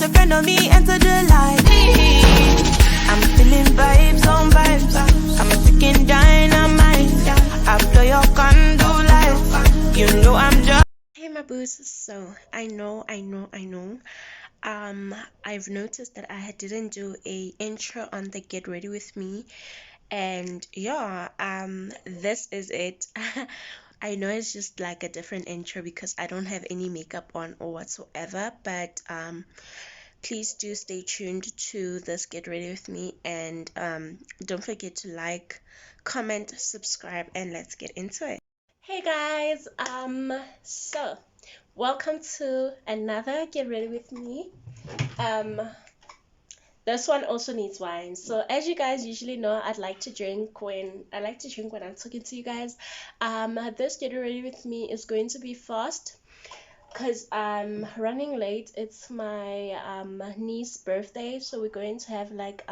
a friend of me, enter the light. I'm feeling vibes on vibes. I'm a freaking dynamite. I blow your condo life. You know I'm just. Hey my boots. So I know. I've noticed that I didn't do a intro on the Get Ready With Me, and yeah, this is it. I know it's just like a different intro because I don't have any makeup on or whatsoever, but please do stay tuned to this Get Ready With Me, and don't forget to like, comment, subscribe, and let's get into it. Hey guys, so welcome to another Get Ready With Me. This one also needs wine. So as you guys usually know, I like to drink when I'm talking to you guys. This Get Ready With Me is going to be fast because I'm running late. It's my niece's birthday, so we're going to have like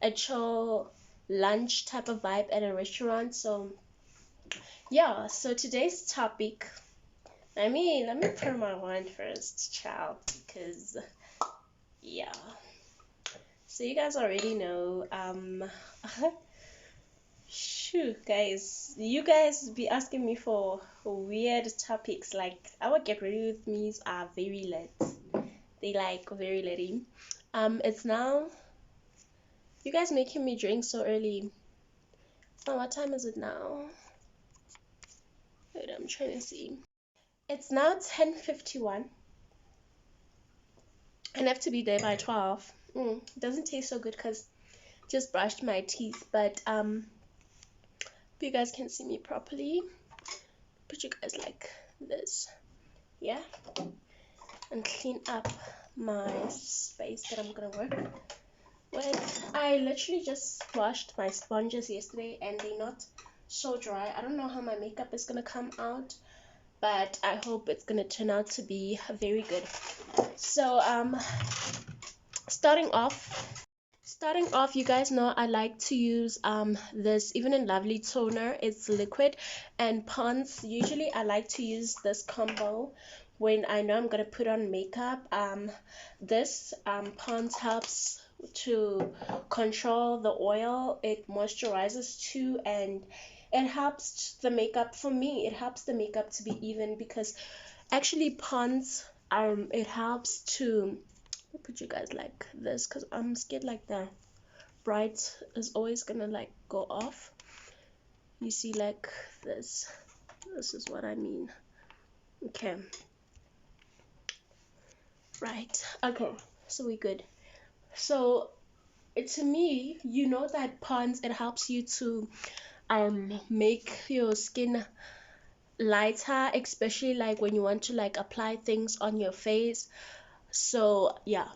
a chill lunch type of vibe at a restaurant. So yeah, so today's topic, let me pour my wine first, child, because yeah. So you guys already know, shoot, guys, you guys be asking me for weird topics. Like our Get Ready With Me's are very lit. They like very litty. It's now. You guys making me drink so early. Oh, what time is it now? Wait, I'm trying to see. It's now 10:51. I have to be there by 12. Doesn't taste so good because just brushed my teeth, but if you guys can see me properly, put you guys like this, yeah, and clean up my space that I'm gonna work with. I literally just washed my sponges yesterday and they're not so dry. I don't know how my makeup is gonna come out, but I hope it's gonna turn out to be very good. So starting off, you guys know I like to use this Even in Lovely toner. It's liquid, and Pond's. Usually I like to use this combo when I know I'm gonna put on makeup. This Pond's helps to control the oil. It moisturizes too, and it helps the makeup. For me, it helps the makeup to be even, because actually Pond's it helps to put you guys like this, because I'm scared like the bright is always gonna like go off. You see, like this is what I mean. Okay, right, okay, so we good. So to me, you know that Pond's, it helps you to make your skin lighter, especially like when you want to like apply things on your face. So yeah,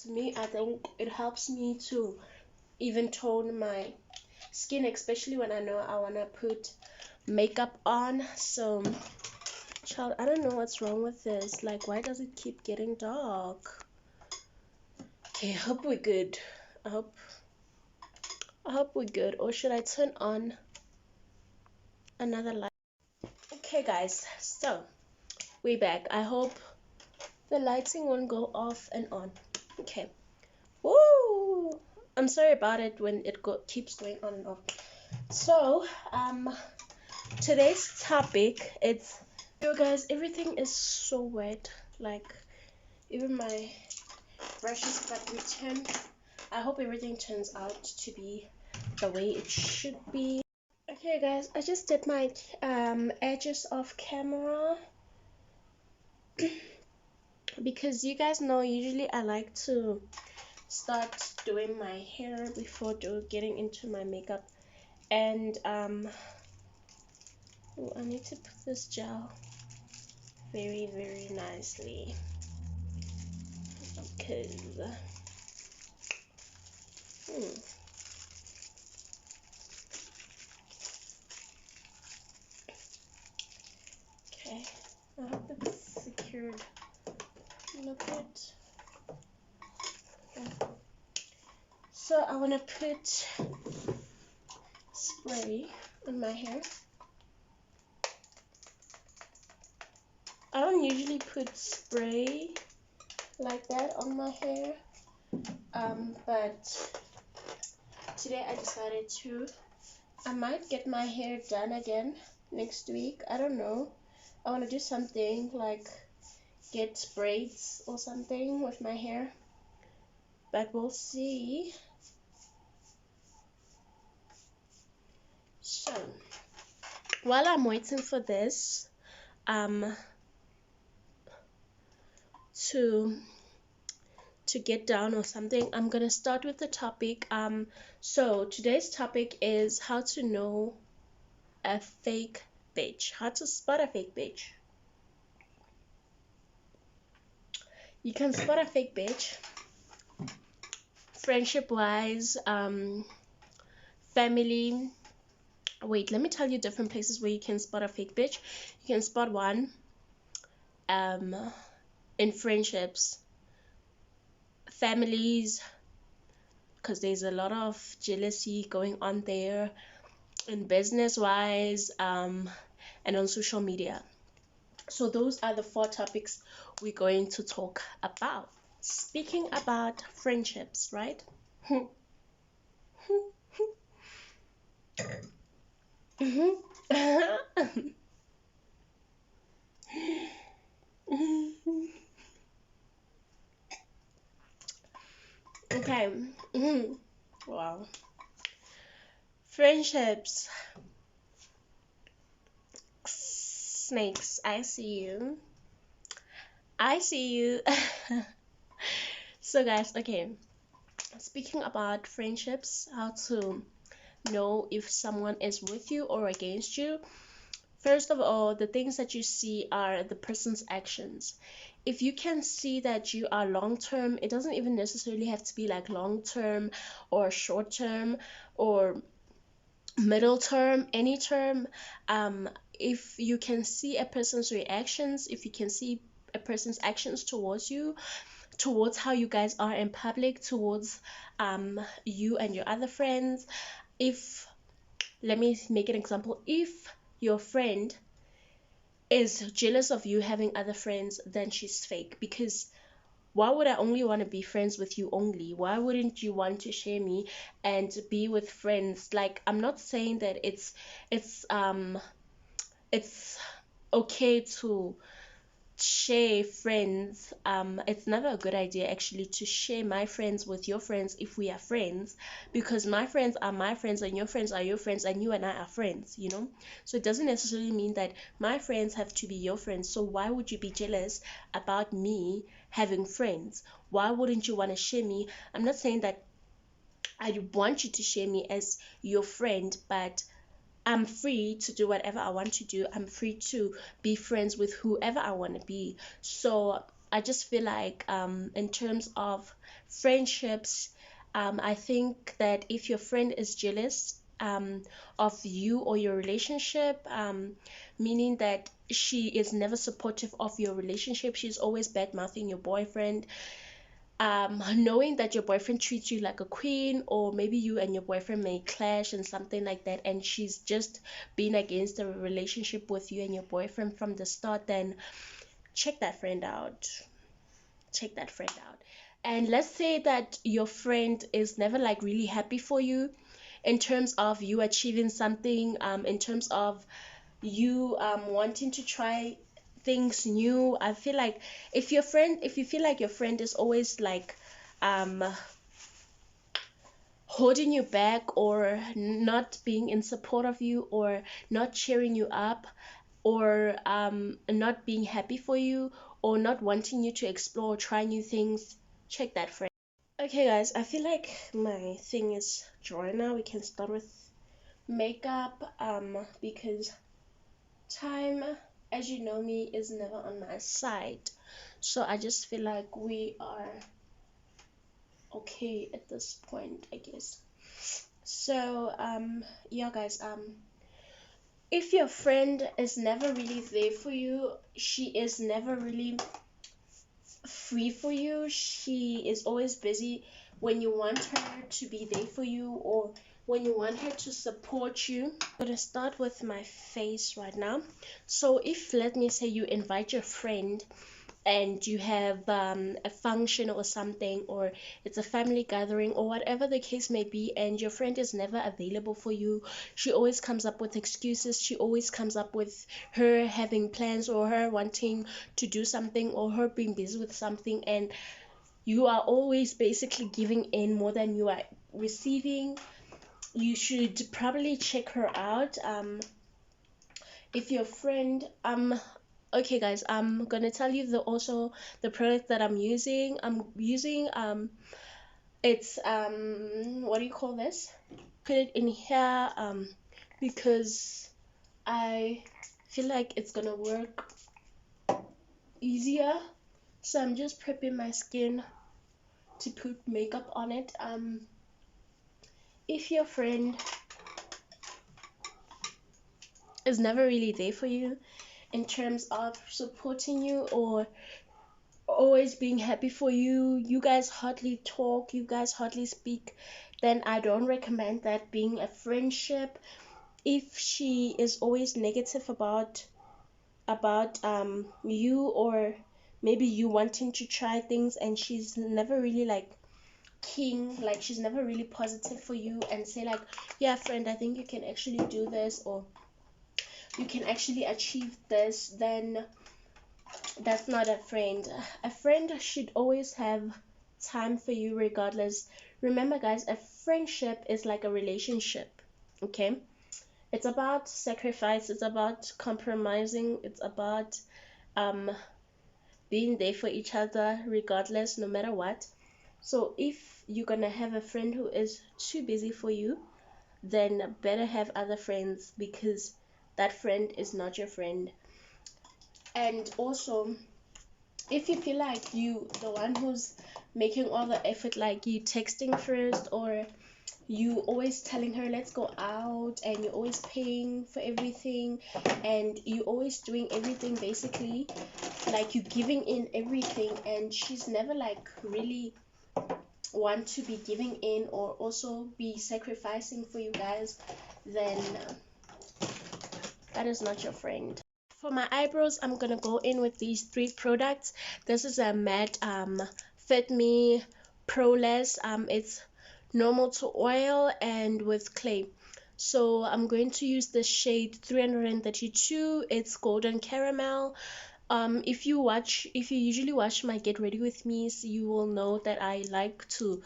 to me, I think it helps me to even tone my skin, especially when I know I want to put makeup on. So child, I don't know what's wrong with this. Like, why does it keep getting dark? Okay, I hope we're good. I hope we're good. Or should I turn on another light? Okay guys, so we're back. I hope the lighting won't go off and on. Okay. Woo! I'm sorry about it when it keeps going on and off. So today's topic, it's, you guys, everything is so wet, like even my brushes got returned. I hope everything turns out to be the way it should be. Okay guys, I just did my edges off camera because you guys know usually I like to start doing my hair before getting into my makeup. And oh, I need to put this gel very, very nicely, because okay, I hope it's secured. Look it. Okay. So I want to put spray on my hair. I don't usually put spray like that on my hair. But today I decided to. I might get my hair done again next week. I don't know. I want to do something like get braids or something with my hair, but we'll see. So while I'm waiting for this to get down or something, I'm gonna start with the topic. So today's topic is how to know a fake bitch, how to spot a fake bitch. You can spot a fake bitch friendship wise, family. Wait, let me tell you different places where you can spot a fake bitch. You can spot one um in friendships, families, because there's a lot of jealousy going on there, in business wise, and on social media. So those are the four topics we're going to talk about. Speaking about friendships, right? Okay. Wow. Friendships. Snakes, I see you. I see you. So, guys, okay. Speaking about friendships, how to know if someone is with you or against you. First of all, the things that you see are the person's actions. If you can see that you are long term, it doesn't even necessarily have to be like long term or short term or middle term, any term. If you can see a person's reactions, if you can see a person's actions towards you, towards how you guys are in public, towards you and your other friends. If, let me make an example, if your friend is jealous of you having other friends, then she's fake. Because why would I only want to be friends with you only? Why wouldn't you want to share me and be with friends? Like, I'm not saying that it's it's okay to share friends. It's never a good idea actually to share my friends with your friends if we are friends, because my friends are my friends and your friends are your friends and you and I are friends, you know. So it doesn't necessarily mean that my friends have to be your friends. So why would you be jealous about me having friends? Why wouldn't you want to share me? I'm not saying that I want you to share me as your friend, but I'm free to do whatever I want to do. I'm free to be friends with whoever I want to be. So I just feel like, in terms of friendships, I think that if your friend is jealous of you or your relationship, meaning that she is never supportive of your relationship, she's always bad mouthing your boyfriend, knowing that your boyfriend treats you like a queen, or maybe you and your boyfriend may clash and something like that, and she's just been against the relationship with you and your boyfriend from the start, then check that friend out. Check that friend out. And let's say that your friend is never like really happy for you in terms of you achieving something, in terms of you wanting to try things new. I feel like if you feel like your friend is always like um holding you back, or not being in support of you, or not cheering you up, or not being happy for you, or not wanting you to explore, try new things, check that friend. Okay, guys, I feel like my thing is dry now. We can start with makeup, because time, as you know me, is never on my side. So I just feel like we are okay at this point, I guess. So yeah, guys, if your friend is never really there for you, she is never really free for you, she is always busy when you want her to be there for you, or when you want her to support you. I'm gonna start with my face right now. So if, let me say, you invite your friend and you have a function or something, or it's a family gathering or whatever the case may be, and your friend is never available for you. She always comes up with excuses. She always comes up with her having plans, or her wanting to do something, or her being busy with something, and you are always basically giving in more than you are receiving. You should probably check her out. If your friend okay guys, I'm gonna tell you the also the product that I'm using. It's what do you call this? Put it in here because I feel like it's gonna work easier. So I'm just prepping my skin to put makeup on it. If your friend is never really there for you in terms of supporting you or always being happy for you, you guys hardly talk, you guys hardly speak, then I don't recommend that being a friendship. If she is always negative about you, or maybe you wanting to try things, and she's never really like she's never really positive for you and say like, yeah friend, I think you can actually do this, or you can actually achieve this, then that's not a friend. A friend should always have time for you regardless. Remember guys, a friendship is like a relationship, okay? It's about sacrifice, it's about compromising, it's about um being there for each other regardless, no matter what. So if you're gonna have a friend who is too busy for you, then better have other friends, because that friend is not your friend. And also, if you feel like you the one who's making all the effort, like you texting first, or you always telling her let's go out, and you're always paying for everything, and you always doing everything basically, like you giving in everything, and she's never like really want to be giving in or also be sacrificing for you guys, then that is not your friend. For my eyebrows, I'm gonna go in with these three products. This is a matte Fit Me Proless. It's normal to oil and with clay. So I'm going to use the shade 332. It's golden caramel. If you usually watch my Get Ready With Me, so you will know that I like to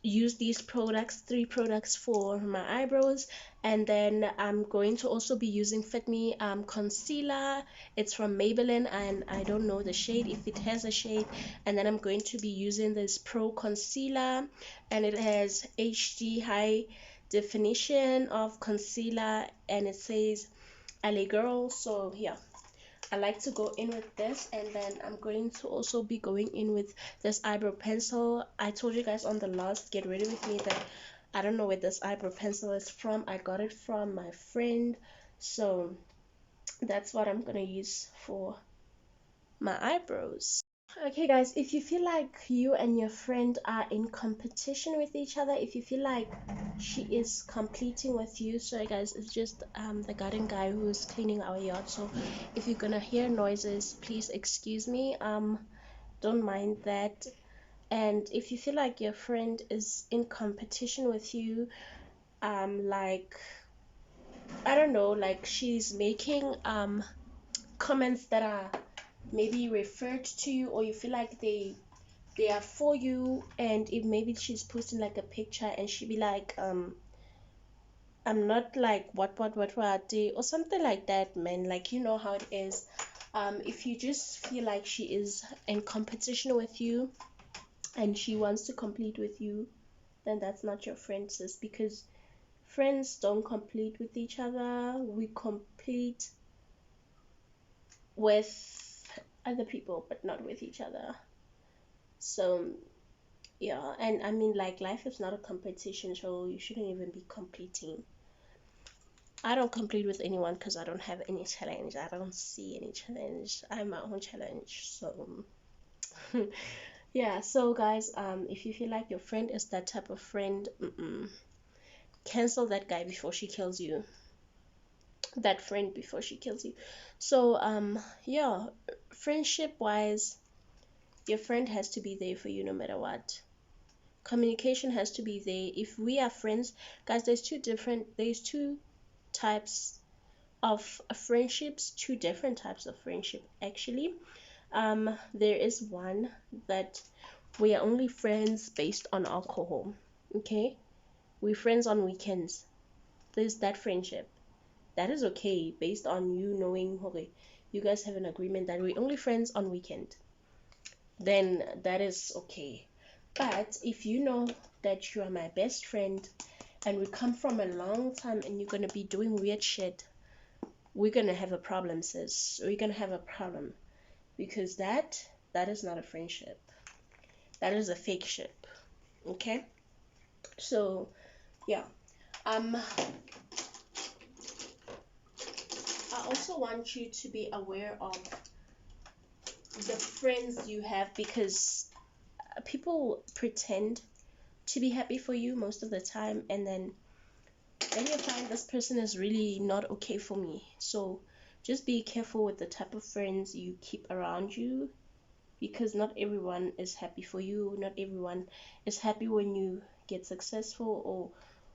use these products, three products for my eyebrows. And then I'm going to also be using Fit Me concealer. It's from Maybelline, and I don't know the shade, if it has a shade. And then I'm going to be using this Pro concealer, and it has HD high definition of concealer, and it says LA girl. So yeah, I like to go in with this, and then I'm going to also be going in with this eyebrow pencil. I told you guys on the last Get Ready With Me that I don't know where this eyebrow pencil is from. I got it from my friend, so that's what I'm gonna use for my eyebrows. Okay guys, if you feel like you and your friend are in competition with each other, if you feel like she is competing with you, sorry guys, it's just the garden guy who's cleaning our yard, so if you're gonna hear noises, please excuse me, don't mind that. And if you feel like your friend is in competition with you, like I don't know, like she's making comments that are maybe referred to you, or you feel like they are for you, and if maybe she's posting like a picture and she be like I'm not like what they or something like that, man, like you know how it is. If you just feel like she is in competition with you and she wants to compete with you, then that's not your friend, sis, because friends don't compete with each other. We compete with other people but not with each other. So yeah, and I mean, like, life is not a competition, so you shouldn't even be competing. I don't compete with anyone because I don't have any challenge. I don't see any challenge. I'm my own challenge. So yeah, so guys, if you feel like your friend is that type of friend, cancel that guy before she kills you. That friend before she kills you. So yeah, friendship wise, Your friend has to be there for you no matter what. Communication has to be there. If we are friends, guys, there's two types of friendships, two different types of friendship actually. There is one that we are only friends based on alcohol. Okay, we're friends on weekends. There's that friendship. That is okay based on you knowing, okay, you guys have an agreement that we're only friends on weekend. Then that is okay. But if you know that you are my best friend and we come from a long time and you're gonna be doing weird shit, we're gonna have a problem, sis. We're gonna have a problem because that is not a friendship. That is a fake ship. Okay? So yeah. I also want you to be aware of the friends you have because people pretend to be happy for you most of the time, and then you find this person is really not okay for me. So just be careful with the type of friends you keep around you because not everyone is happy for you. Not everyone is happy when you get successful or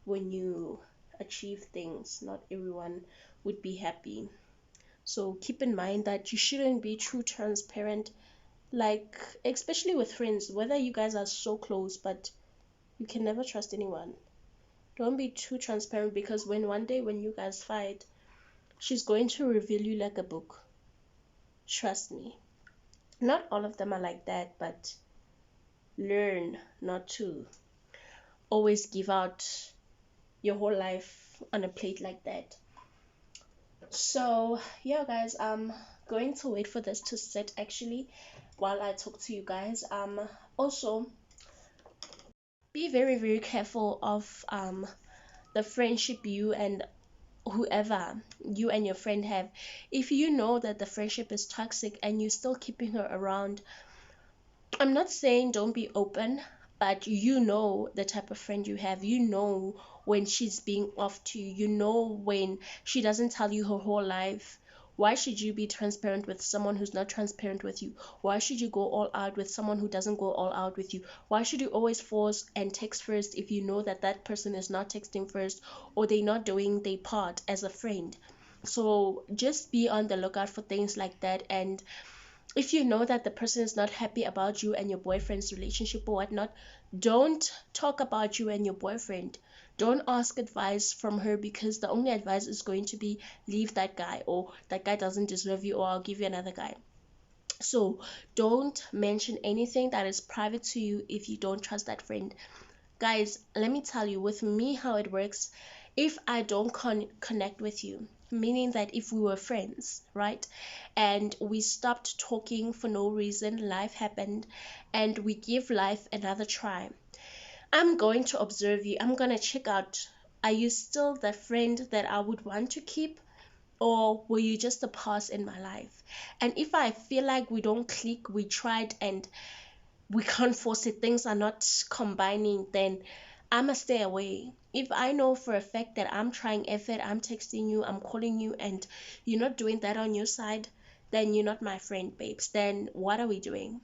when you achieve things. Not everyone would be happy. So keep in mind that you shouldn't be too transparent, like especially with friends, whether you guys are so close, but you can never trust anyone. Don't be too transparent because when one day when you guys fight, she's going to reveal you like a book. Trust me. Not all of them are like that, but learn not to always give out your whole life on a plate like that. So yeah guys, I'm going to wait for this to set actually while I talk to you guys. Also be very very careful of the friendship you and whoever you and your friend have. If you know that the friendship is toxic and you're still keeping her around, I'm not saying don't be open, but you know the type of friend you have. You know when she's being off to you. You know when she doesn't tell you her whole life. Why should you be transparent with someone who's not transparent with you? Why should you go all out with someone who doesn't go all out with you? Why should you always force and text first if you know that that person is not texting first or they're not doing their part as a friend? So just be on the lookout for things like that. And if you know that the person is not happy about you and your boyfriend's relationship or whatnot, don't talk about you and your boyfriend. Don't ask advice from her because the only advice is going to be leave that guy, or that guy doesn't deserve you, or I'll give you another guy. So don't mention anything that is private to you if you don't trust that friend. Guys, let me tell you, with me, how it works. If I don't connect with you, meaning that if we were friends, right, and we stopped talking for no reason, life happened, and we give life another try, I'm going to observe you. I'm going to check out, are you still the friend that I would want to keep, or were you just a pause in my life? And if I feel like we don't click, we tried and we can't force it, things are not combining, then I must stay away. If I know for a fact that I'm trying effort, I'm texting you, I'm calling you, and you're not doing that on your side, then you're not my friend, babes. Then what are we doing?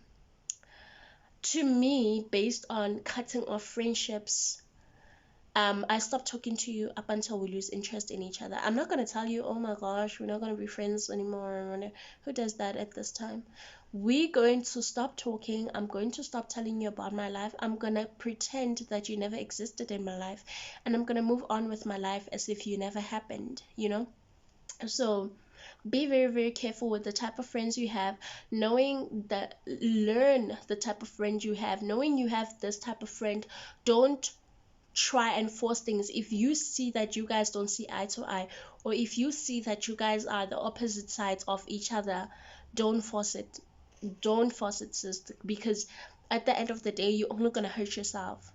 To me, based on cutting off friendships, I stopped talking to you up until we lose interest in each other. I'm not gonna tell you, oh my gosh, we're not gonna be friends anymore. Who does that at this time? We're going to stop talking. I'm going to stop telling you about my life. I'm gonna pretend that you never existed in my life, and I'm gonna move on with my life as if you never happened, you know? So be very very careful with the type of friends you have, knowing that, learn the type of friend you have, knowing you have this type of friend. Don't try and force things. If you see that you guys don't see eye to eye, or if you see that you guys are the opposite sides of each other, don't force it. Don't force it, sister, because at the end of the day you're only gonna hurt yourself,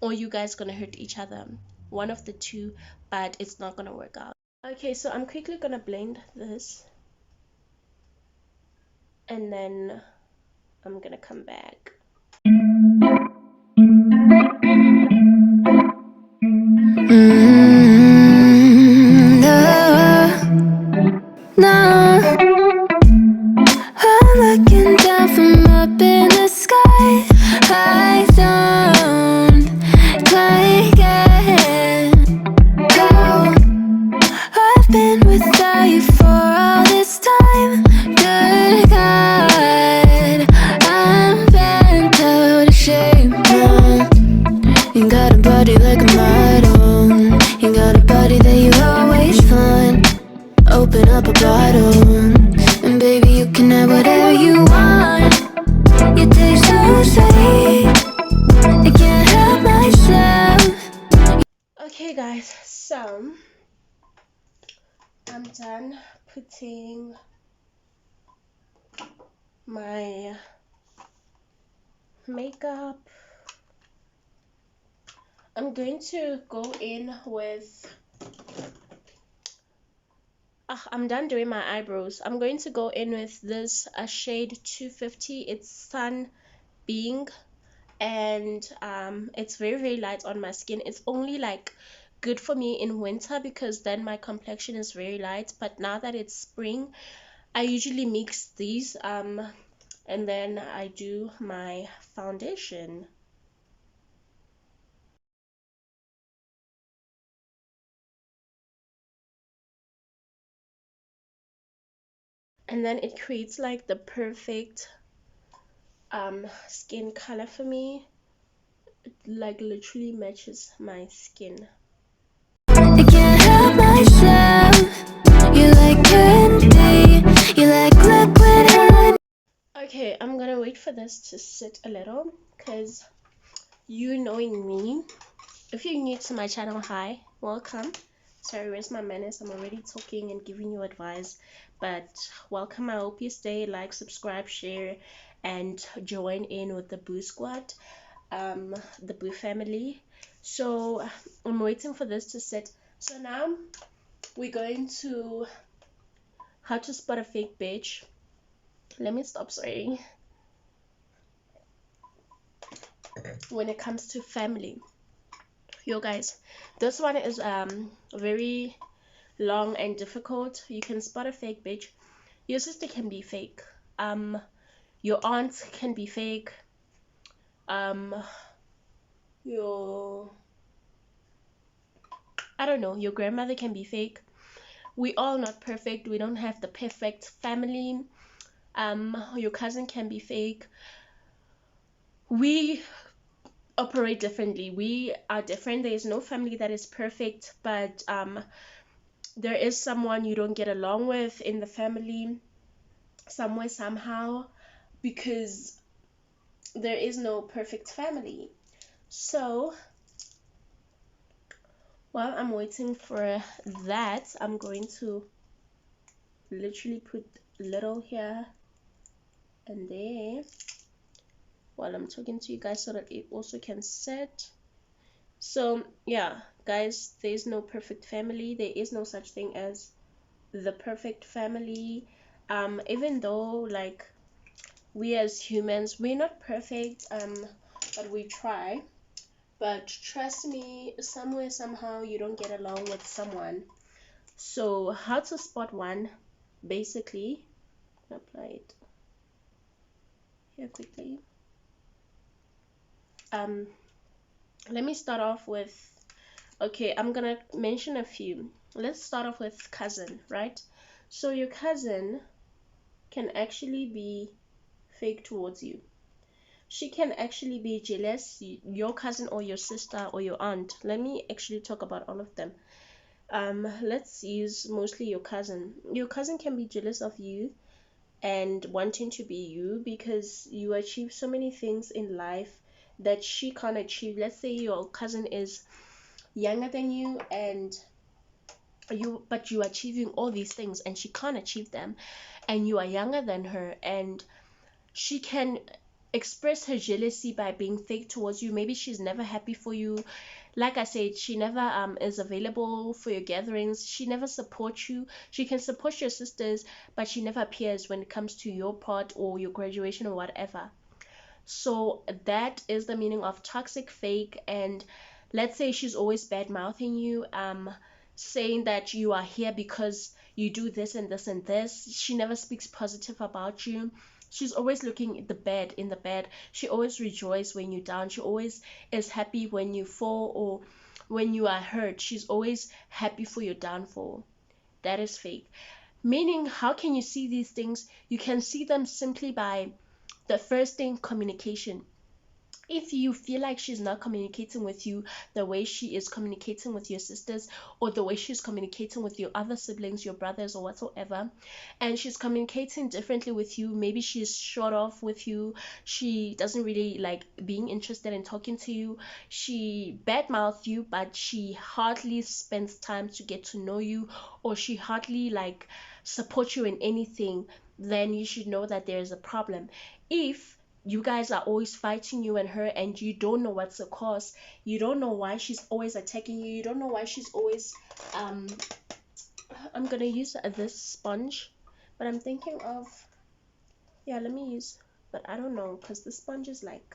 or you guys gonna hurt each other, one of the two, but it's not gonna work out. Okay, so I'm quickly gonna blend this and then I'm gonna come back. No, I'm looking down from up in the are you for all this time? Good God, I'm bent out of shape now. You got a body like a model. You got a body that you always find. Open up a bottle, and baby, you can have whatever you want. You taste so sweet, I can't help myself. Okay, guys, so I'm done putting my makeup. I'm going to go in with I'm done doing my eyebrows. I'm going to go in with this shade 250. It's Sun Being, and it's very light on my skin. It's only like good for me in winter because then my complexion is very light, but now that it's spring, I usually mix these and then I do my foundation. And then it creates like the perfect skin color for me. It like literally matches my skin. I can't help myself. You like candy, you like liquid honey. Okay, I'm gonna wait for this to sit a little because you knowing me, if you're new to my channel, hi, welcome. Sorry, where's my manners? I'm already talking and giving you advice, but welcome. I hope you stay, like, subscribe, share, and join in with the Boo Squad, the Boo family. So I'm waiting for this to sit. So now we're going to how to spot a fake bitch. Let me stop swearing. When it comes to family, yo guys, this one is very long and difficult. You can spot a fake bitch. Your sister can be fake, um your aunt can be fake, um your I don't know, your grandmother can be fake. We all not perfect. We don't have the perfect family. Your cousin can be fake. We operate differently. We are different. There is no family that is perfect, but there is someone you don't get along with in the family somewhere somehow, because there is no perfect family. So while I'm waiting for that, I'm going to literally put little here and there while I'm talking to you guys so that it also can set. So yeah guys, there is no perfect family. There is no such thing as the perfect family. Even though like we as humans, we're not perfect, but we try. But trust me, somewhere somehow you don't get along with someone. So how to spot one, basically, apply it here quickly. um Let me start off with, okay, I'm gonna mention a few. Let's start off with cousin, right? So your cousin can actually be fake towards you. She can actually be jealous, your cousin or your sister or your aunt. Let me actually talk about all of them. Let's use mostly your cousin. Your cousin can be jealous of you and wanting to be you because you achieve so many things in life that she can't achieve. Let's say your cousin is younger than you and you are achieving all these things and she can't achieve them, and you are younger than her, and she can express her jealousy by being fake towards you. Maybe she's never happy for you. Like I said, she never is available for your gatherings. She never supports you. She can support your sisters, but she never appears when it comes to your part or your graduation or whatever. So that is the meaning of toxic fake. And let's say she's always bad mouthing you, saying that you are here because you do this and this and this. She never speaks positive about you. She's always looking at the bad in the bad. She always rejoices when you're down. She always is happy when you fall or when you are hurt. She's always happy for your downfall. that is fake. Meaning, how can you see these things? You can see them simply by the first thing, communication. If you feel like she's not communicating with you the way she is communicating with your sisters, or the way she's communicating with your other siblings, your brothers, or whatsoever, and she's communicating differently with you, maybe she's short off with you, she doesn't really like being interested in talking to you, she badmouth you, but she hardly spends time to get to know you, or she hardly like support you in anything, then you should know that there is a problem. If you guys are always fighting, you and her, and you don't know what's the cause, you don't know why she's always attacking you, you don't know why she's always I'm gonna use this sponge, but I'm thinking of, yeah, let me use, but I don't know because the sponge is like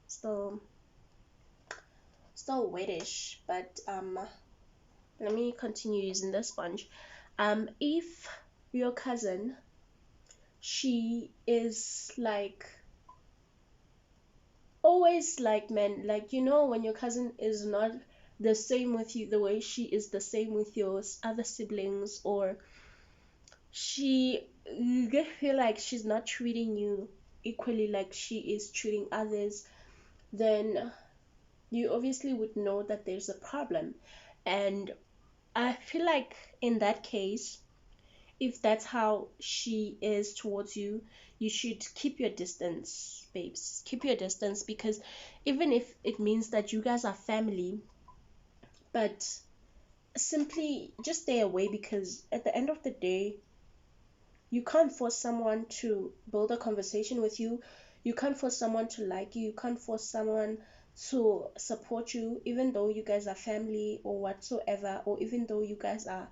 still wettish, but let me continue using the sponge. If your cousin, she is like always like, men, like, you know, when your cousin is not the same with you the way she is the same with your other siblings, or she, you get feel like she's not treating you equally like she is treating others, then you obviously would know that there's a problem. And I feel like in that case, if that's how she is towards you, you should keep your distance, babes. Keep your distance, because even if it means that you guys are family, but simply just stay away, because at the end of the day, you can't force someone to build a conversation with you. You can't force someone to like you. You can't force someone to support you, even though you guys are family or whatsoever, or even though you guys are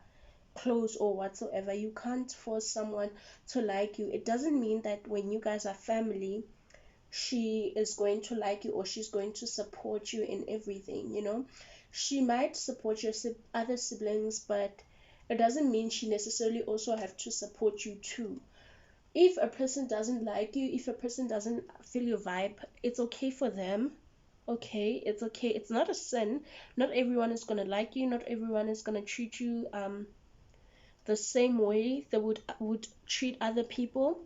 close or whatsoever. You can't force someone to like you. It doesn't mean that when you guys are family, she is going to like you or she's going to support you in everything, you know. She might support your other siblings, but it doesn't mean she necessarily also have to support you too. If a person doesn't like you, if a person doesn't feel your vibe, it's okay for them. Okay, it's okay, it's not a sin. Not everyone is gonna like you, not everyone is gonna treat you the same way they would treat other people.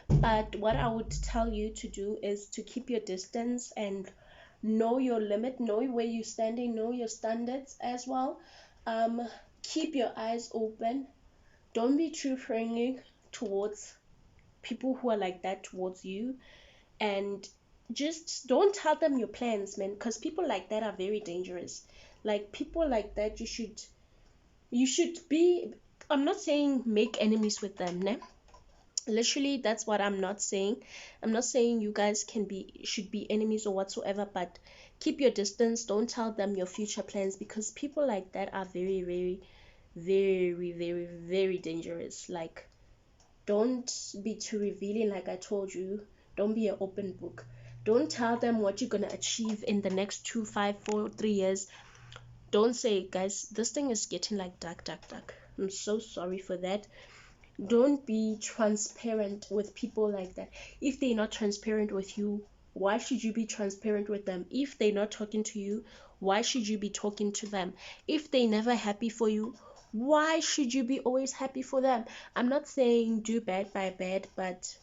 But what I would tell you to do is to keep your distance and know your limit, know where you're standing, know your standards as well. um Keep your eyes open. Don't be too friendly towards people who are like that towards you, and just don't tell them your plans, man, because people like that are very dangerous. Like, people like that, you should be, I'm not saying make enemies with them, ne? Literally, that's what I'm not saying. I'm not saying you guys should be enemies or whatsoever, but keep your distance. Don't tell them your future plans, because people like that are very, very, very, very, very dangerous. Like, don't be too revealing, like I told you. Don't be an open book. Don't tell them what you're gonna achieve in the next 2, 5, 4, 3 years. Don't say, guys, this thing is getting like dark, dark, dark. I'm so sorry for that. Don't be transparent with people like that. If they're not transparent with you, why should you be transparent with them? If they're not talking to you, why should you be talking to them? If they're never happy for you, why should you be always happy for them? I'm not saying do bad by bad, but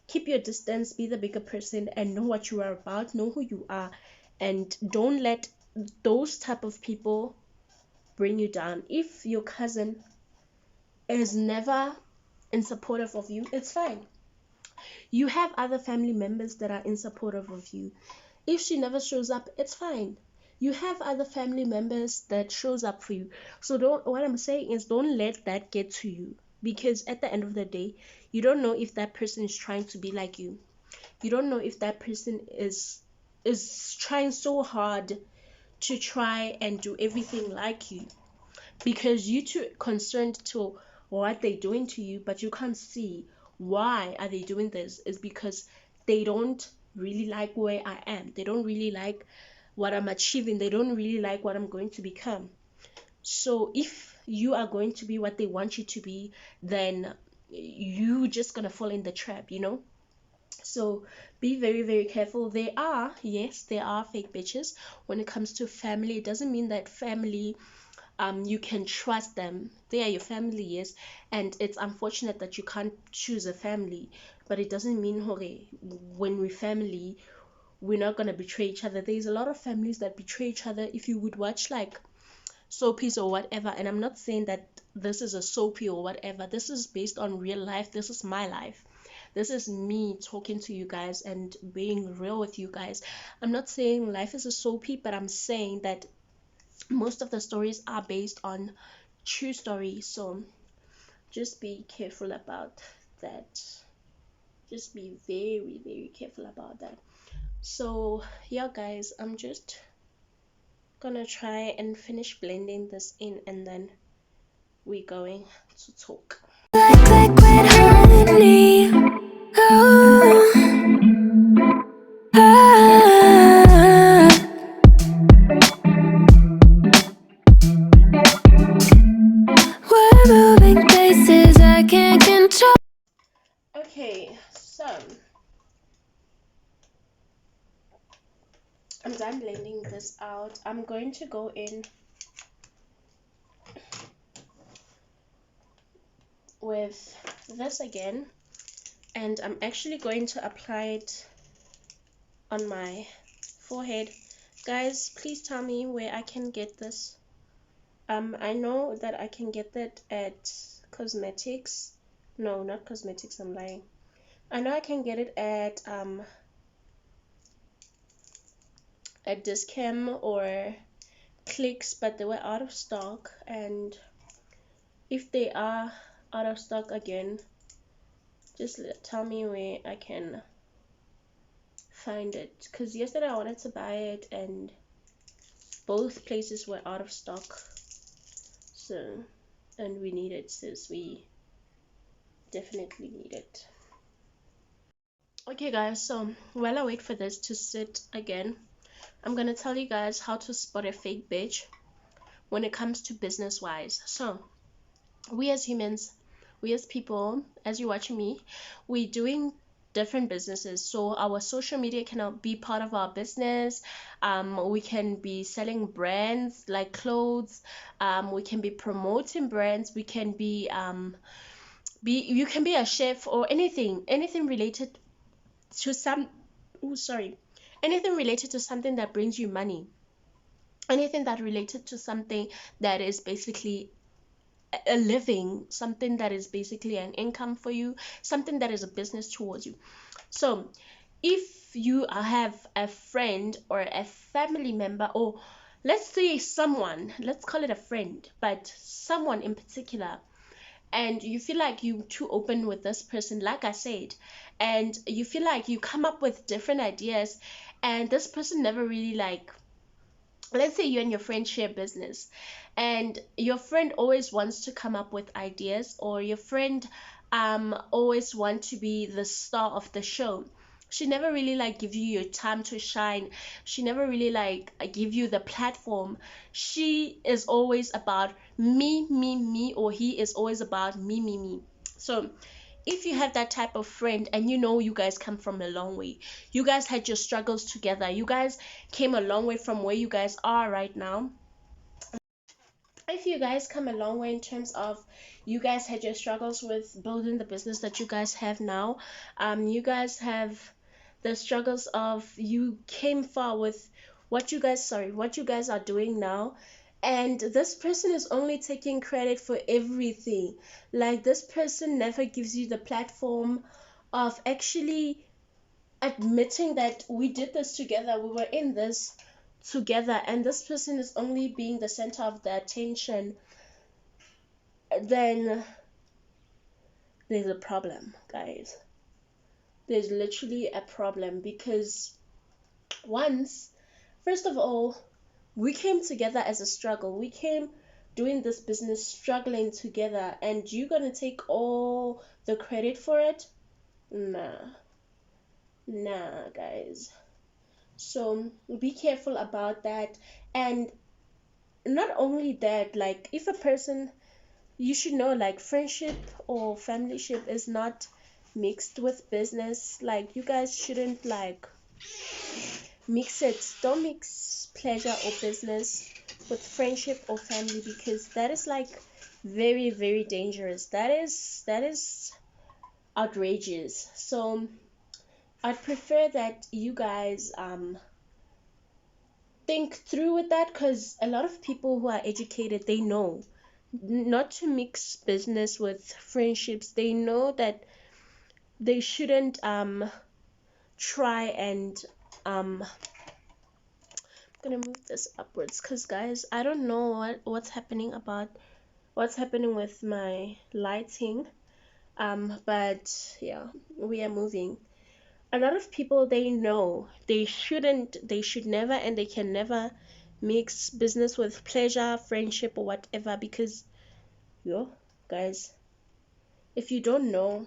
keep your distance, be the bigger person, and know what you are about, know who you are, and don't let those type of people bring you down. If your cousin is never in supportive of you, it's fine. You have other family members that are in supportive of you. If she never shows up, it's fine. You have other family members that shows up for you. So don't, what I'm saying is, don't let that get to you, because at the end of the day, you don't know if that person is trying to be like you. You don't know if that person is trying so hard to try and do everything like you, because you too concerned to what they're doing to you, but you can't see why are they doing this. Is because they don't really like where I am, they don't really like what I'm achieving, they don't really like what I'm going to become. So if you are going to be what they want you to be, then you just gonna fall in the trap, you know. So be very, very careful. There are, yes, there are fake bitches when it comes to family. It doesn't mean that family you can trust them. They are your family, yes, and it's unfortunate that you can't choose a family, but it doesn't mean when we family we're not gonna betray each other. There's a lot of families that betray each other. If you would watch like soapies or whatever, and I'm not saying that this is a soapy or whatever, this is based on real life. This is my life. This is me talking to you guys and being real with you guys. I'm not saying life is a soapy, but I'm saying that most of the stories are based on true stories. So just be careful about that. Just be very, very careful about that. So yeah guys, I'm just gonna try and finish blending this in, and then we're going to talk. Like liquid honey. Oh, ah. We're moving places I can't control. Okay, so I'm done blending this out. I'm going to go in with this again, and I'm actually going to apply it on my forehead. Guys, please tell me where I can get this. I know that I can get that at cosmetics. No, not cosmetics, I'm lying. I know I can get it at Discam or Clicks, but they were out of stock, and if they are out of stock again, just tell me where I can find it, because yesterday I wanted to buy it and both places were out of stock. So, and we need it, sis. We definitely need it. Okay guys, so while I wait for this to sit again, I'm gonna tell you guys how to spot a fake bitch when it comes to business wise. So we as humans, we as people, as you're watching me, we're doing different businesses. So our social media cannot be part of our business. We can be selling brands like clothes. We can be promoting brands. We can be you can be a chef or anything related to anything related to something that brings you money, anything that related to something that is basically a living, something that is basically an income for you, something that is a business towards you. So if you have a friend or a family member, or let's say someone, let's call it a friend, but someone in particular, and you feel like you too open with this person, like I said, and you feel like you come up with different ideas, and this person never really like, let's say you and your friend share business, and your friend always wants to come up with ideas, or your friend always want to be the star of the show. She never really like give you your time to shine. She never really like give you the platform. She is always about me, me, me, or he is always about me, me, me. So if you have that type of friend, and you know you guys come from a long way, you guys had your struggles together, you guys came a long way from where you guys are right now. If you guys come a long way in terms of you guys had your struggles with building the business that you guys have now, you guys have the struggles of you came far with what you guys are doing now, and this person is only taking credit for everything. Like, this person never gives you the platform of actually admitting that we did this together, we were in this together, and this person is only being the center of the attention. Then there's a problem, guys. There's literally a problem, because once, first of all, we came together as a struggle. We came doing this business struggling together, and you're gonna take all the credit for it? Nah, guys. So be careful about that. And not only that, like, if a person, you should know, like, friendship or familyship is not mixed with business. Like, you guys shouldn't like mix it. Don't mix pleasure or business with friendship or family, because that is like very, very dangerous. That is outrageous. So I'd prefer that you guys think through with that, because a lot of people who are educated, they know not to mix business with friendships. They know that they shouldn't try and I'm gonna move this upwards, because guys, I don't know what's happening with my lighting, but yeah, we are moving. A lot of people, they know they should never, and they can never mix business with pleasure, friendship, or whatever, because yo guys, if you don't know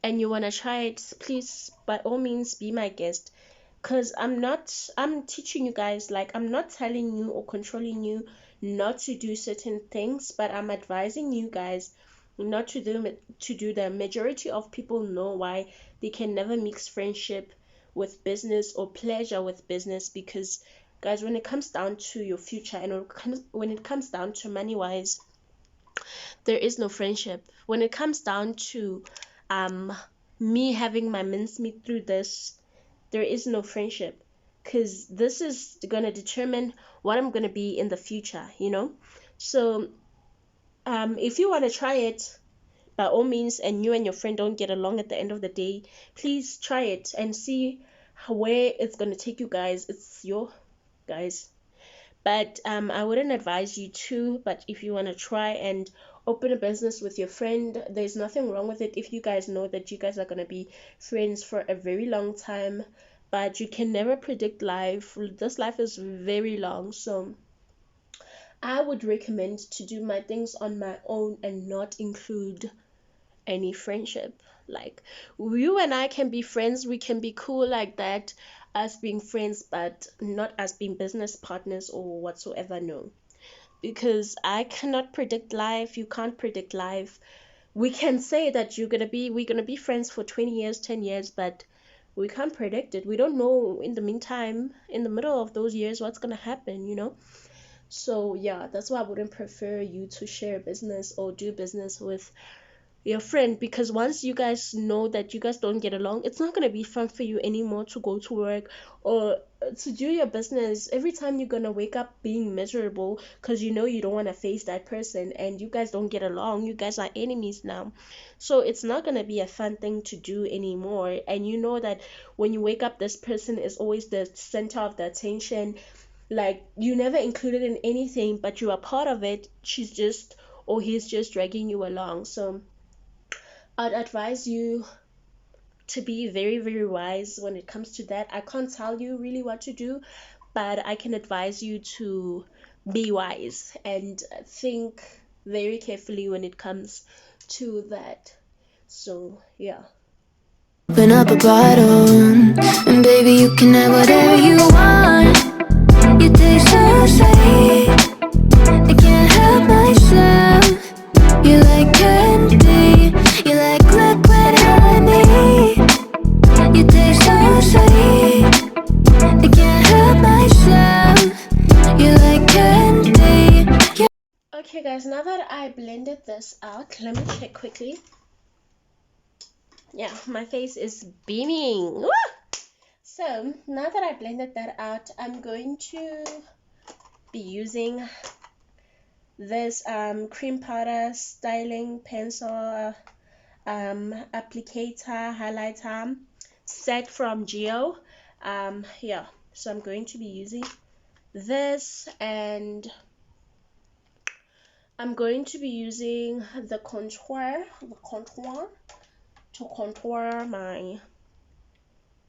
and you want to try it, please by all means be my guest, because I'm teaching you guys, like I'm not telling you or controlling you not to do certain things, but I'm advising you guys not to do the majority of people know why they can never mix friendship with business or pleasure with business, because guys, when it comes down to your future and when it comes down to money wise, there is no friendship. When it comes down to um me having my mincemeat through this, there is no friendship, because this is gonna determine what I'm gonna be in the future, you know. So if you want to try it, by all means, and you and your friend don't get along at the end of the day, please try it and see where it's gonna take you guys. It's your guys, but I wouldn't advise you to. But if you want to try and open a business with your friend, there's nothing wrong with it if you guys know that you guys are going to be friends for a very long time. But you can never predict life. This life is very long, so I would recommend to do my things on my own and not include any friendship. Like, you and I can be friends, we can be cool like that, as being friends, but not as being business partners or whatsoever. No, because I cannot predict life, you can't predict life. We can say that we're gonna be friends for 20 years, 10 years, but we can't predict it. We don't know in the meantime, in the middle of those years, what's gonna happen, you know. So yeah, that's why I wouldn't prefer you to share business or do business with your friend, because once you guys know that you guys don't get along, it's not going to be fun for you anymore to go to work or to do your business. Every time you're going to wake up being miserable because you know you don't want to face that person, and you guys don't get along, you guys are enemies now. So it's not going to be a fun thing to do anymore, and you know that when you wake up, this person is always the center of the attention. Like, you never included in anything, but you are part of it. She's just, or he's just dragging you along. So I'd advise you to be very, very wise when it comes to that. I can't tell you really what to do, but I can advise you to be wise and think very carefully when it comes to that. So, yeah. Open up a bottle, and baby, you can have whatever you want. You taste so sweet, I can't help myself. You like candy, you like liquid honey. You taste so sweet, I can't help myself. You like candy. Okay, guys, now that I blended this out, let me check quickly. Yeah, my face is beaming. Woo! So now that I blended that out, I'm going to be using this cream powder styling pencil applicator highlighter set from Geo. Yeah, so I'm going to be using this, and I'm going to be using the contour to contour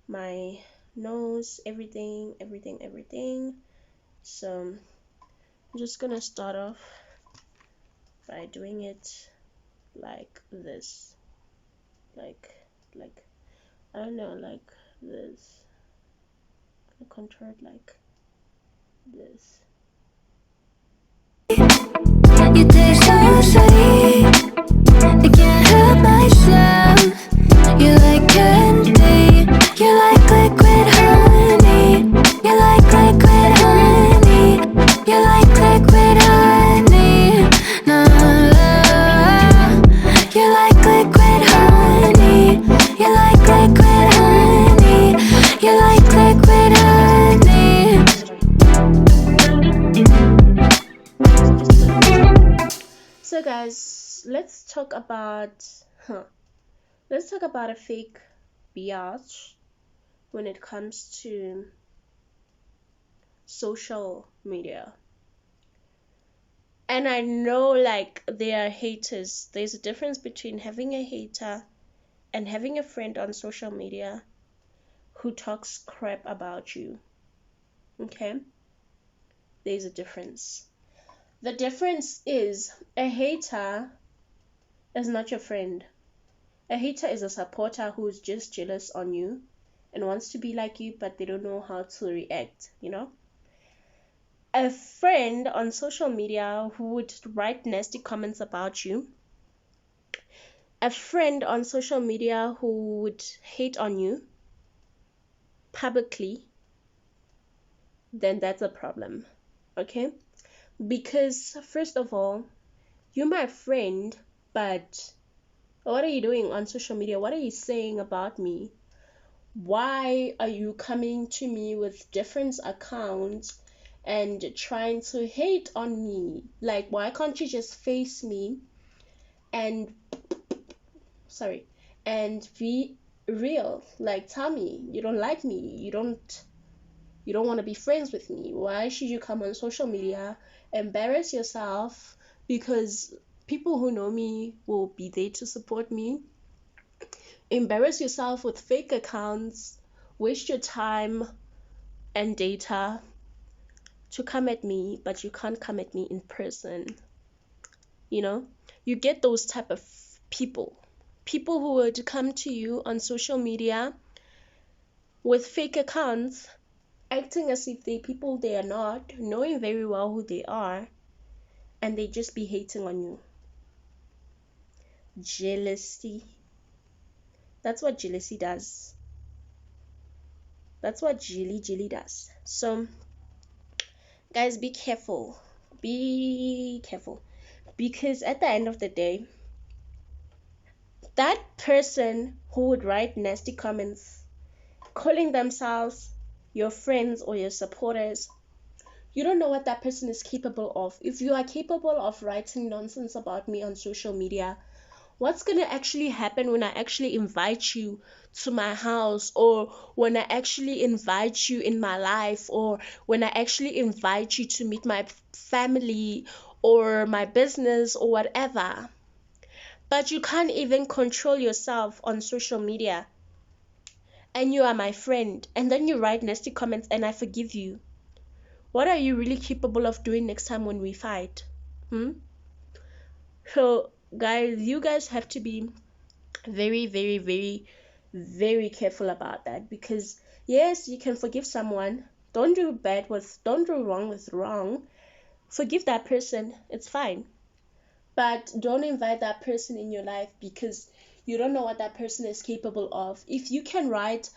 my nose, everything. So I'm just gonna start off by doing it like this, like I don't know, like this. I contour it like this. You taste so sweet, I can't help myself. You like candy, you like liquid honey. You like liquid honey. So guys, let's talk about a fake biatch when it comes to social media. And I know like there are haters. There's a difference between having a hater and having a friend on social media who talks crap about you. Okay? There's a difference. The difference is a hater is not your friend. A hater is a supporter who's just jealous on you and wants to be like you, but they don't know how to react, you know? A friend on social media who would write nasty comments about you, a friend on social media who would hate on you publicly, then that's a problem, okay? Because, first of all, you're my friend, but what are you doing on social media? What are you saying about me? Why are you coming to me with different accounts and trying to hate on me? Like, why can't you just face me and, sorry, and be real? Like, tell me you don't like me, you don't want to be friends with me. Why should you come on social media, embarrass yourself? Because people who know me will be there to support me. Embarrass yourself with fake accounts, waste your time and data to come at me, but you can't come at me in person. You know, you get those type of people who would come to you on social media with fake accounts, acting as if they people they are not, knowing very well who they are, and they just be hating on you. Jealousy. That's what jealousy does. That's what jelly does. So guys, be careful. Be careful. Because at the end of the day, that person who would write nasty comments calling themselves your friends or your supporters, you don't know what that person is capable of. If you are capable of writing nonsense about me on social media, what's going to actually happen when I actually invite you to my house, or when I actually invite you in my life, or when I actually invite you to meet my family or my business or whatever? But you can't even control yourself on social media, and you are my friend, and then you write nasty comments and I forgive you. What are you really capable of doing next time when we fight? So guys, you guys have to be very, very, very, very careful about that, because yes, you can forgive someone. Don't do wrong with wrong. Forgive that person, it's fine. But don't invite that person in your life, because you don't know what that person is capable of. If you can write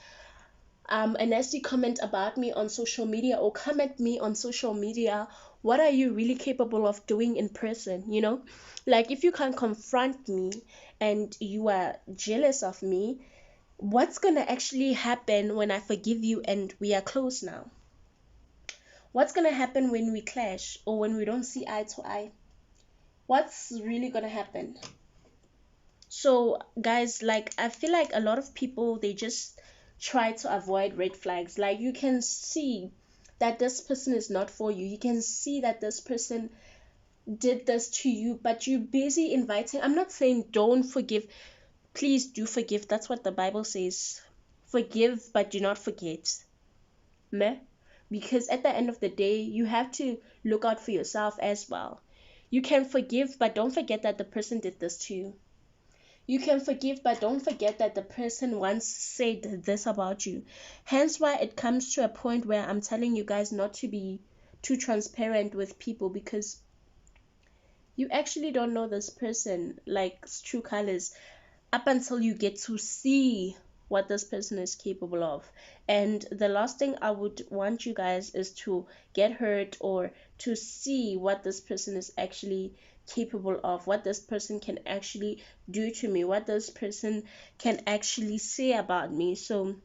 a nasty comment about me on social media or come at me on social media, what are you really capable of doing in person? You know, like if you can't confront me and you are jealous of me, what's gonna actually happen when I forgive you and we are close now? What's gonna happen when we clash or when we don't see eye to eye? What's really gonna happen? So guys, like I feel like a lot of people, they just try to avoid red flags. Like you can see that this person is not for you. You can see that this person did this to you, but you're busy inviting. I'm not saying don't forgive. Please do forgive. That's what the Bible says. Forgive, but do not forget. Meh? Because at the end of the day, you have to look out for yourself as well. You can forgive, but don't forget that the person did this to you. You can forgive, but don't forget that the person once said this about you. Hence why it comes to a point where I'm telling you guys not to be too transparent with people, because you actually don't know this person like true colors up until you get to see what this person is capable of. And the last thing I would want you guys is to get hurt or to see what this person is actually capable of, what this person can actually do to me, what this person can actually say about me. So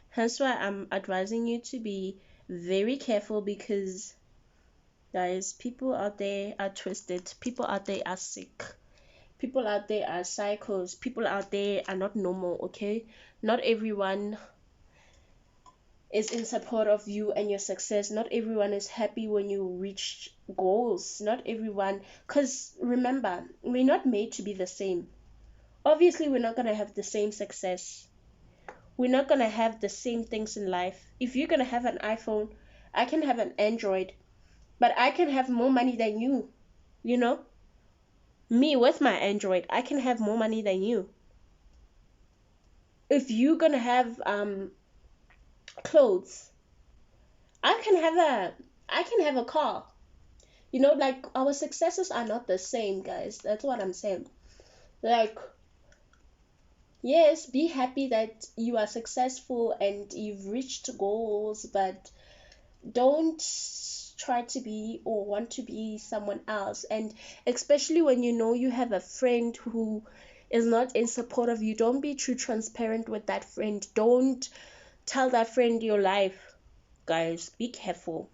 hence why I'm advising you to be very careful, because guys. People out there are twisted. People out there are sick. People out there are psychos. People out there are not normal, okay? Not everyone is in support of you and your success. Not everyone is happy when you reach goals. Not everyone, because remember, we're not made to be the same. Obviously, we're not going to have the same success. We're not going to have the same things in life. If you're going to have an iPhone, I can have an Android, but I can have more money than you, you know? Me with my Android, I can have more money than you. If you're going to have clothes, I can have a car. You know, like our successes are not the same, guys. That's what I'm saying. Like, yes, be happy that you are successful and you've reached goals, but don't try to be or want to be someone else. And especially when you know you have a friend who is not in support of you, don't be too transparent with that friend. Don't tell that friend your life. Guys, be careful.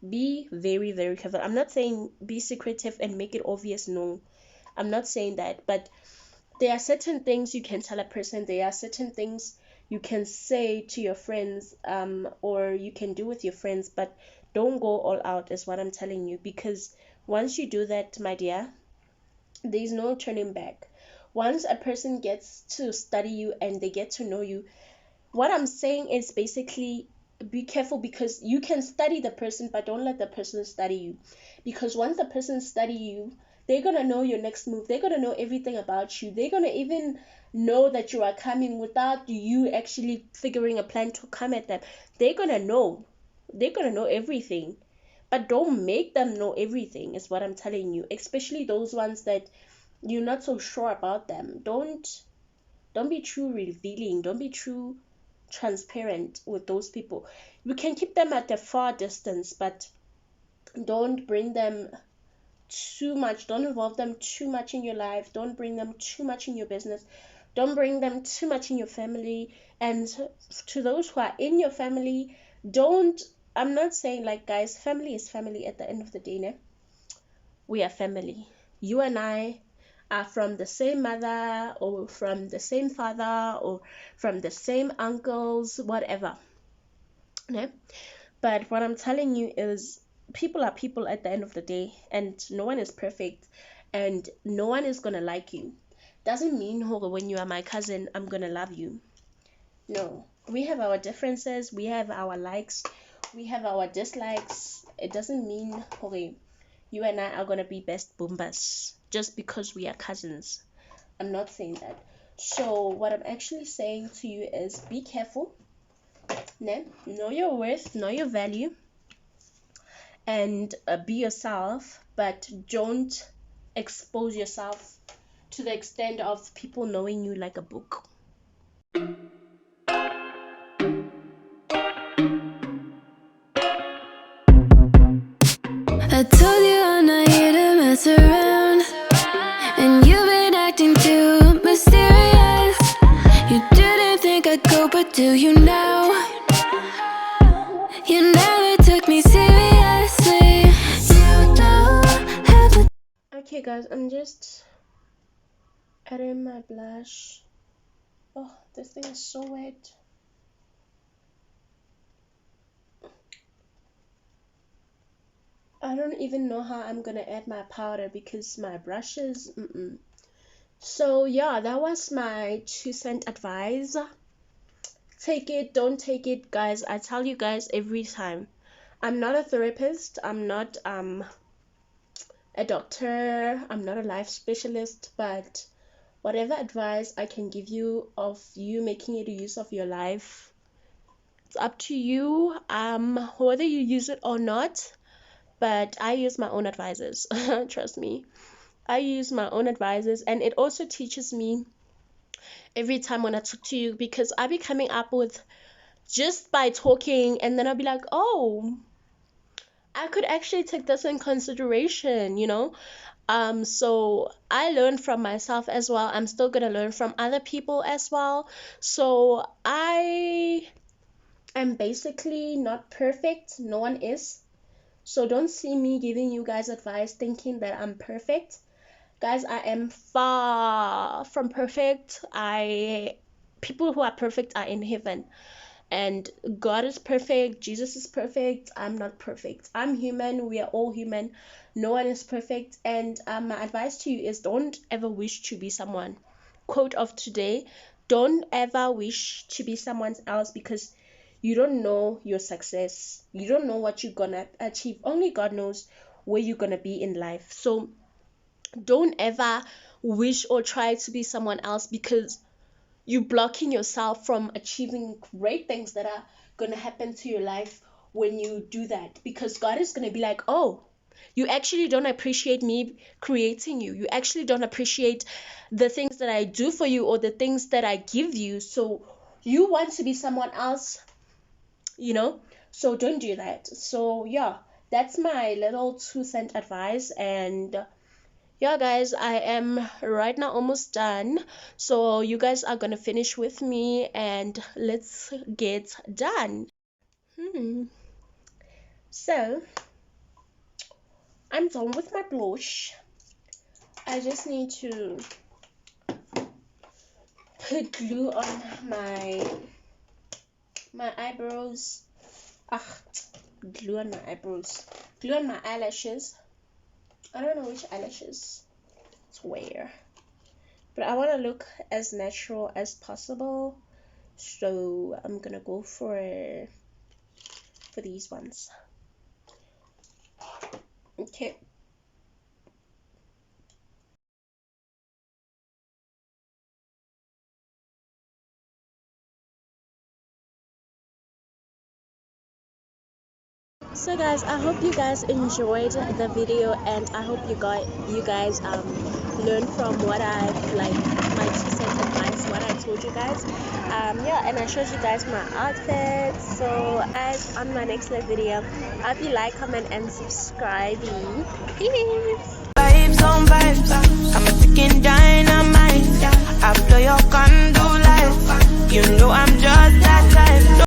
Be very, very careful. I'm not saying be secretive and make it obvious. No, I'm not saying that. But there are certain things you can tell a person. There are certain things you can say to your friends, or you can do with your friends, but don't go all out, is what I'm telling you. Because once you do that, my dear, there's no turning back. Once a person gets to study you and they get to know you, what I'm saying is basically be careful, because you can study the person, but don't let the person study you. Because once the person study you, they're gonna know your next move. They're gonna know everything about you. They're gonna even know that you are coming without you actually figuring a plan to come at them. They're gonna know. They're gonna know everything. But don't make them know everything, is what I'm telling you. Especially those ones that you're not so sure about them. Don't be too revealing. Don't be too transparent with those people. You can keep them at a far distance, but don't bring them too much. Don't involve them too much in your life. Don't bring them too much in your business. Don't bring them too much in your family. And to those who are in your family, don't, I'm not saying, like, guys, family is family at the end of the day, ne? We are family. You and I are from the same mother or from the same father or from the same uncles, whatever. Ne? But what I'm telling you is people are people at the end of the day, and no one is perfect, and no one is gonna like you. Doesn't mean when you are my cousin, I'm gonna love you. No, we have our differences, we have our likes, we have our dislikes. It doesn't mean okay, you and I are gonna be best boombas just because we are cousins. I'm not saying that. So what I'm actually saying to you is be careful. Know your worth, know your value, and be yourself, but don't expose yourself to the extent of people knowing you like a book. I told you I'm not here to mess around, and you've been acting too mysterious. You didn't think I'd go, but do you now? You never took me seriously. You don't have the Okay, guys, I'm just adding my blush. Oh, this thing is so wet. I don't even know how I'm gonna add my powder because my brushes. So yeah, that was my 2 cent advice. Take it, don't take it, guys. I tell you guys every time. I'm not a therapist. I'm not a doctor. I'm not a life specialist, but whatever advice I can give you of you making it a use of your life, it's up to you. Whether you use it or not. But I use my own advisors. Trust me. I use my own advisors, and it also teaches me every time when I talk to you, because I be coming up with just by talking, and then I'll be like, oh, I could actually take this in consideration, you know? So I learn from myself as well. I'm still gonna learn from other people as well. So I am basically not perfect. No one is. So don't see me giving you guys advice thinking that I'm perfect. Guys, I am far from perfect. People who are perfect are in heaven, and God is perfect, Jesus is perfect. I'm not perfect. I'm human. We are all human. No one is perfect. And my advice to you is don't ever wish to be someone. Quote of today: don't ever wish to be someone else, because you don't know your success. You don't know what you're gonna achieve. Only God knows where you're gonna be in life. So don't ever wish or try to be someone else, because you're blocking yourself from achieving great things that are going to happen to your life when you do that. Because God is going to be like, oh, you actually don't appreciate me creating you. You actually don't appreciate the things that I do for you or the things that I give you. So you want to be someone else, you know? So don't do that. So yeah, that's my little 2 cent advice. And yeah, guys, I am right now almost done. So you guys are gonna finish with me and let's get done. So I'm done with my blush. I just need to put glue on my eyebrows. Ah, glue on my eyebrows. Glue on my eyelashes. I don't know which eyelashes to wear, but I want to look as natural as possible. So I'm gonna go for these ones. Okay. So guys, I hope you guys enjoyed the video, and I hope you guys learned from what I've like my 2 cent advice, what I told you guys. Yeah, and I showed you guys my outfit. So guys, on my next video, I hope you like, comment, and subscribe. Peace. Vibes on vibes, I'm a ticking dynamite. After your condo life, you know I'm just that type.